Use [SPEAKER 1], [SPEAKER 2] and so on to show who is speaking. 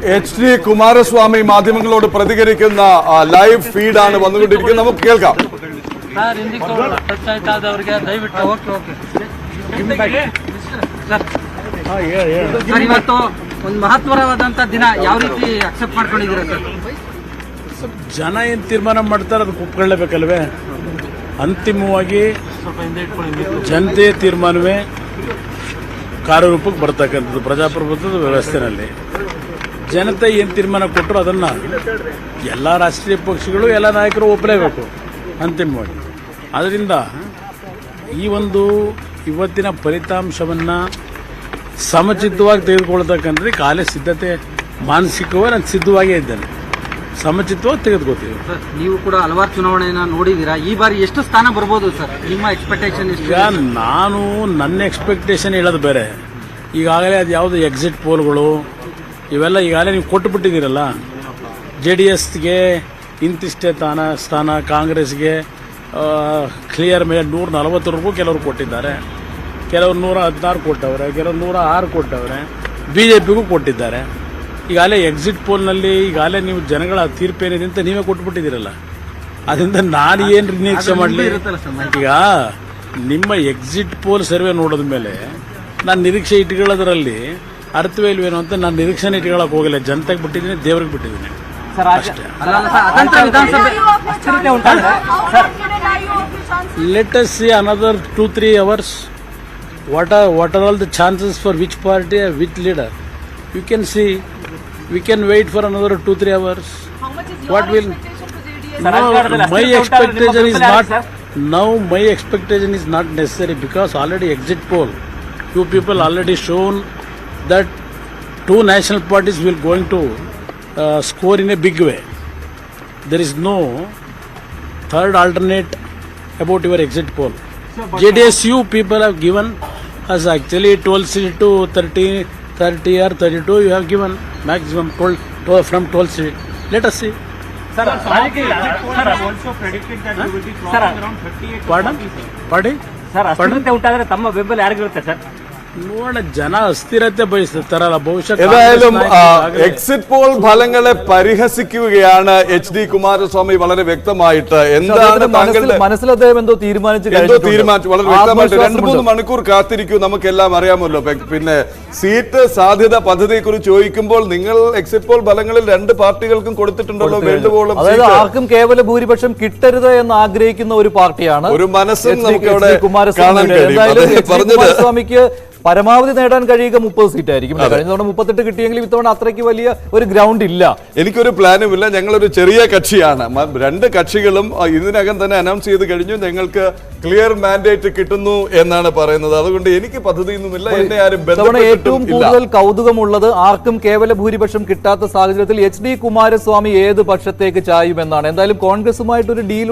[SPEAKER 1] HD Kumaraswamy മാധ്യമങ്ങളോട് പ്രതികരിക്കുന്ന live ഫീഡാണ് വന്നുകൊണ്ടിരിക്കുന്നത്. നമുക്ക് കേൾക്കാം.
[SPEAKER 2] ಇವತ್ತು ಒಂದು ಮಹತ್ವವಾದಂತ ದಿನ ಯಾವ ರೀತಿ ಅಕ್ಸೆಪ್ಟ್ ಮಾಡ್ಕೊಂಡಿದ್ದೀರಾ ಸರ್?
[SPEAKER 3] ಜನ ಏನು ತೀರ್ಮಾನ ಮಾಡ್ತಾರೆ ಅದಕ್ಕೆ ಒಪ್ಕೊಳ್ಳೇಬೇಕಲ್ವೇ. ಅಂತಿಮವಾಗಿ ಜನತೆ ತೀರ್ಮಾನವೇ ಕಾರ್ಯರೂಪಕ್ಕೆ ಬರ್ತಕ್ಕಂಥದ್ದು ಪ್ರಜಾಪ್ರಭುತ್ವದ ವ್ಯವಸ್ಥೆನಲ್ಲಿ. ಜನತೆ ಏನು ತೀರ್ಮಾನ ಕೊಟ್ಟರು ಅದನ್ನು ಎಲ್ಲ ರಾಷ್ಟ್ರೀಯ ಪಕ್ಷಗಳು ಎಲ್ಲ ನಾಯಕರು ಒಪ್ಪಲೇಬೇಕು ಅಂತಿಮವಾಗಿ. ಆದ್ದರಿಂದ ಈ ಒಂದು ಇವತ್ತಿನ ಫಲಿತಾಂಶವನ್ನು ಸಮಚಿತ್ತವಾಗಿ ತೆಗೆದುಕೊಳ್ತಕ್ಕಂಥದ್ದು ಕಾಲೇ ಸಿದ್ಧತೆ ಮಾನಸಿಕವಾಗಿ ನಾನು ಸಿದ್ಧವಾಗೇ ಇದ್ದೇನೆ. ಸಮಚಿತ್ತವಾಗಿ ತೆಗೆದುಕೊಳ್ತೀವಿ.
[SPEAKER 2] ನೀವು ಕೂಡ ಹಲವಾರು ಚುನಾವಣೆಯನ್ನು ನೋಡಿದ್ದೀರಾ. ಈ ಬಾರಿ ಎಷ್ಟು ಸ್ಥಾನ ಬರ್ಬೋದು ಸರ್? ನಿಮ್ಮ ಎಕ್ಸ್ಪೆಕ್ಟೇಷನ್ ಎಷ್ಟು?
[SPEAKER 3] ಈಗ ನಾನು ನನ್ನ ಎಕ್ಸ್ಪೆಕ್ಟೇಷನ್ ಹೇಳೋದು ಬೇರೆ. ಈಗಾಗಲೇ ಅದು ಯಾವುದು ಎಕ್ಸಿಟ್ ಪೋಲ್ಗಳು ಇವೆಲ್ಲ ಈಗಾಗಲೇ ನೀವು ಕೊಟ್ಟುಬಿಟ್ಟಿದ್ದೀರಲ್ಲ. JDSಗೆ ಇಂತಿಷ್ಟೇ ಸ್ಥಾನ, ಕಾಂಗ್ರೆಸ್ಗೆ ಕ್ಲಿಯರ್ ಮೇಲೆ 140 ಕೆಲವರು ಕೊಟ್ಟಿದ್ದಾರೆ, ಕೆಲವರು 116 ಕೊಟ್ಟವ್ರೆ, ಕೆಲವರು 106 ಕೊಟ್ಟವ್ರೆ, BJPಗೂ ಕೊಟ್ಟಿದ್ದಾರೆ. ಈಗಾಗಲೇ ಎಕ್ಸಿಟ್ ಪೋಲ್ನಲ್ಲಿ ಈಗಾಗಲೇ ನೀವು ಜನಗಳ ತೀರ್ಪೇನಿದೆ ಅಂತ ನೀವೇ ಕೊಟ್ಬಿಟ್ಟಿದ್ದೀರಲ್ಲ. ಅದರಿಂದ ನಾನು ಏನು ನಿರೀಕ್ಷೆ ಮಾಡಲಿ? ಈಗ ನಿಮ್ಮ ಎಕ್ಸಿಟ್ ಪೋಲ್ ಸರ್ವೆ ನೋಡಿದ ಮೇಲೆ ನಾನು ನಿರೀಕ್ಷೆ ಇಟ್ಕೊಳ್ಳೋದ್ರಲ್ಲಿ ಅರ್ಥವೇ ಇಲ್ವೇನೋ ಅಂತ ನಾನು ನಿರೀಕ್ಷೆನೇ ಇಟ್ಕೊಳ್ಳೋಕೆ ಹೋಗಿಲ್ಲ. ಜನತೆಗೆ ಬಿಟ್ಟಿದ್ದೀನಿ, ದೇವ್ರಿಗೆ ಬಿಟ್ಟಿದ್ದೀನಿ ಅಷ್ಟೇ. Let us see another 2-3 hours. What are all the chances for which party or which leader? You can see. We can wait for another 2-3 hours.
[SPEAKER 4] How much is
[SPEAKER 3] what
[SPEAKER 4] your
[SPEAKER 3] will
[SPEAKER 4] expectation?
[SPEAKER 3] no, my expectation is not now. My expectation is not necessary because already exit poll, you people already shown that 2 national parties will going to score in a big way. There is no third alternate about your exit poll. JDS you people have given us actually 12 seat to 30 or 32. You have given maximum 12 from 12 seat. Let us see.
[SPEAKER 5] Sir, also predicted that you will be crossing around 38.
[SPEAKER 3] Pardon?
[SPEAKER 5] Sir, ಅಸ್ಥಿರತೆ ಉಂಟಾದರೆ ತಮ್ಮ ಬೆಂಬಲ ಯಾರಿಗಿರುತ್ತೆ sir?
[SPEAKER 3] ನೋಡ, ಜನ ಅಸ್ಥಿರತೆ ಬಯಸ್ತಾರಲ್ಲ ಬಹುಶಃ.
[SPEAKER 1] ഏതായാലും exit poll ഫലങ്ങളെ പരിഹസിക്കുകയാണ് HD Kumaraswamy വളരെ വ്യക്തമായിട്ട്. എന്താണ് താങ്കളുടെ
[SPEAKER 6] മനസ്സിൽ അദ്ദേഹം എന്തോ തീരുമാനിച്ചു
[SPEAKER 1] വളരെ വ്യക്തമായിട്ട് 2-3 മണിക്കൂർ കാത്തിരിക്കൂ, നമുക്കെല്ലാം അറിയാമല്ലോ. പിന്നെ സീറ്റ് സാധ്യത പദ്ധതിയെ കുറിച്ച് ചോദിക്കുമ്പോൾ നിങ്ങൾ എക്സിറ്റ് പോൾ ഫലങ്ങളിൽ 2 പാർട്ടികൾക്കും കൊടുത്തിട്ടുണ്ടല്ലോ വേണ്ടുവോളം.
[SPEAKER 6] അതായത് ആർക്കും കേവല ഭൂരിപക്ഷം കിട്ടരുത് എന്ന് ആഗ്രഹിക്കുന്ന ഒരു പാർട്ടിയാണ്.
[SPEAKER 1] ഒരു മനസ്സും നമുക്ക് അവിടെ കാണാൻ
[SPEAKER 6] കഴിയും. കുമാരസ്വാമിക്ക് പരമാവധി നേടാൻ കഴിയുക 30 സീറ്റായിരിക്കും. കഴിഞ്ഞ തവണ 38 കിട്ടിയെങ്കിലും ഇത്തവണ അത്രയ്ക്ക് വലിയ ഒരു ഗ്രൗണ്ട് ഇല്ല.
[SPEAKER 1] എനിക്കൊരു പ്ലാനുമില്ല. ഞങ്ങളൊരു ചെറിയ കക്ഷിയാണ്. 2 കക്ഷികളും ഇതിനകം തന്നെ അനൗൺസ് ചെയ്ത് കഴിഞ്ഞു. ഞങ്ങൾക്ക് ക്ലിയർ മാൻഡേറ്റ് കിട്ടുന്നു എന്നാണ് പറയുന്നത്. അതുകൊണ്ട് എനിക്ക് പദ്ധതിയൊന്നുമില്ല. എന്നെ ആരും
[SPEAKER 6] ഏറ്റവും കൂടുതൽ കൗതുകമുള്ളത് ആർക്കും കേവല ഭൂരിപക്ഷം കിട്ടാത്ത സാഹചര്യത്തിൽ HD കുമാരസ്വാമി ഏത് പക്ഷത്തേക്ക് ചായുമെന്നാണ്. എന്തായാലും കോൺഗ്രസുമായിട്ടൊരു ഡീൽ